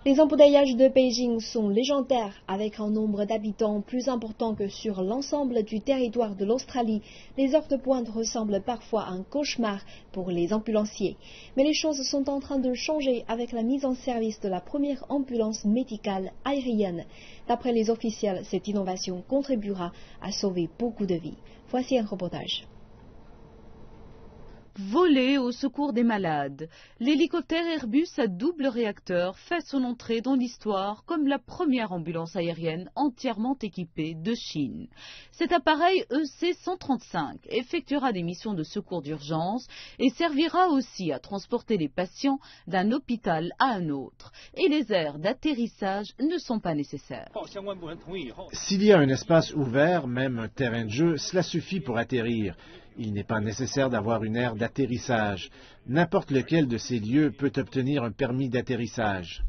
Les embouteillages de Beijing sont légendaires, avec un nombre d'habitants plus important que sur l'ensemble du territoire de l'Australie. Les heures de pointe ressemblent parfois à un cauchemar pour les ambulanciers. Mais les choses sont en train de changer avec la mise en service de la première ambulance médicale aérienne. D'après les officiels, cette innovation contribuera à sauver beaucoup de vies. Voici un reportage. Voler au secours des malades. L'hélicoptère Airbus à double réacteur fait son entrée dans l'histoire comme la première ambulance aérienne entièrement équipée de Chine. Cet appareil EC-135 effectuera des missions de secours d'urgence et servira aussi à transporter les patients d'un hôpital à un autre. Et les aires d'atterrissage ne sont pas nécessaires. S'il y a un espace ouvert, même un terrain de jeu, cela suffit pour atterrir. Il n'est pas nécessaire d'avoir une aire d'atterrissage. N'importe lequel de ces lieux peut obtenir un permis d'atterrissage.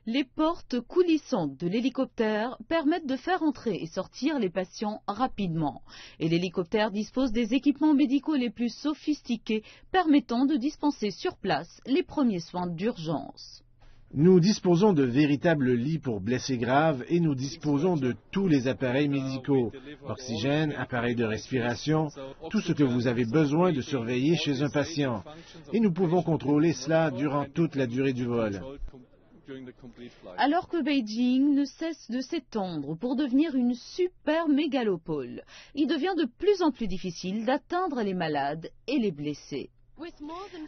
Les portes coulissantes de l'hélicoptère permettent de faire entrer et sortir les patients rapidement. Et l'hélicoptère dispose des équipements médicaux les plus sophistiqués permettant de dispenser sur place les premiers soins d'urgence. Nous disposons de véritables lits pour blessés graves et nous disposons de tous les appareils médicaux, oxygène, appareils de respiration, tout ce que vous avez besoin de surveiller chez un patient. Et nous pouvons contrôler cela durant toute la durée du vol. Alors que Beijing ne cesse de s'étendre pour devenir une super mégalopole, il devient de plus en plus difficile d'atteindre les malades et les blessés.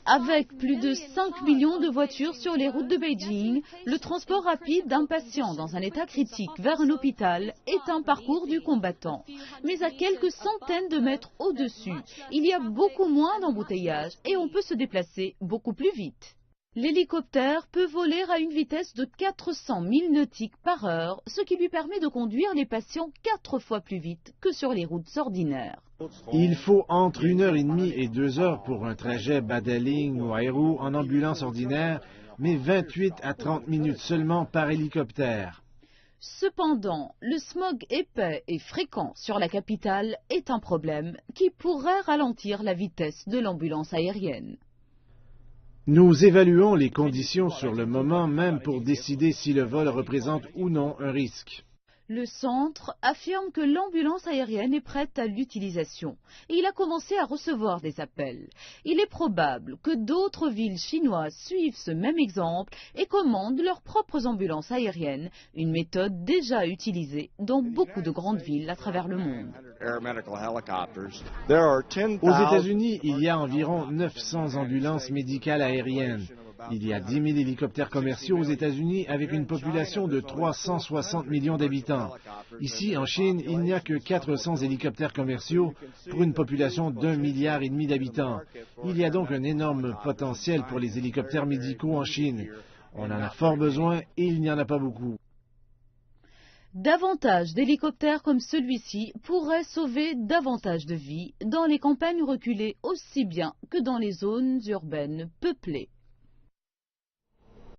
Avec plus de 5 millions de voitures sur les routes de Beijing, le transport rapide d'un patient dans un état critique vers un hôpital est un parcours du combattant. Mais à quelques centaines de mètres au-dessus, il y a beaucoup moins d'embouteillages et on peut se déplacer beaucoup plus vite. L'hélicoptère peut voler à une vitesse de 400 milles nautiques par heure, ce qui lui permet de conduire les patients 4 fois plus vite que sur les routes ordinaires. Il faut entre 1h30 et 2 heures pour un trajet Badaling ou Aero en ambulance ordinaire, mais 28 à 30 minutes seulement par hélicoptère. Cependant, le smog épais et fréquent sur la capitale est un problème qui pourrait ralentir la vitesse de l'ambulance aérienne. Nous évaluons les conditions sur le moment même pour décider si le vol représente ou non un risque. Le centre affirme que l'ambulance aérienne est prête à l'utilisation et il a commencé à recevoir des appels. Il est probable que d'autres villes chinoises suivent ce même exemple et commandent leurs propres ambulances aériennes, une méthode déjà utilisée dans beaucoup de grandes villes à travers le monde. Aux États-Unis, il y a environ 900 ambulances médicales aériennes. Il y a 10 000 hélicoptères commerciaux aux États-Unis avec une population de 360 millions d'habitants. Ici, en Chine, il n'y a que 400 hélicoptères commerciaux pour une population d'1,5 milliard d'habitants. Il y a donc un énorme potentiel pour les hélicoptères médicaux en Chine. On en a fort besoin et il n'y en a pas beaucoup. Davantage d'hélicoptères comme celui-ci pourraient sauver davantage de vies dans les campagnes reculées aussi bien que dans les zones urbaines peuplées.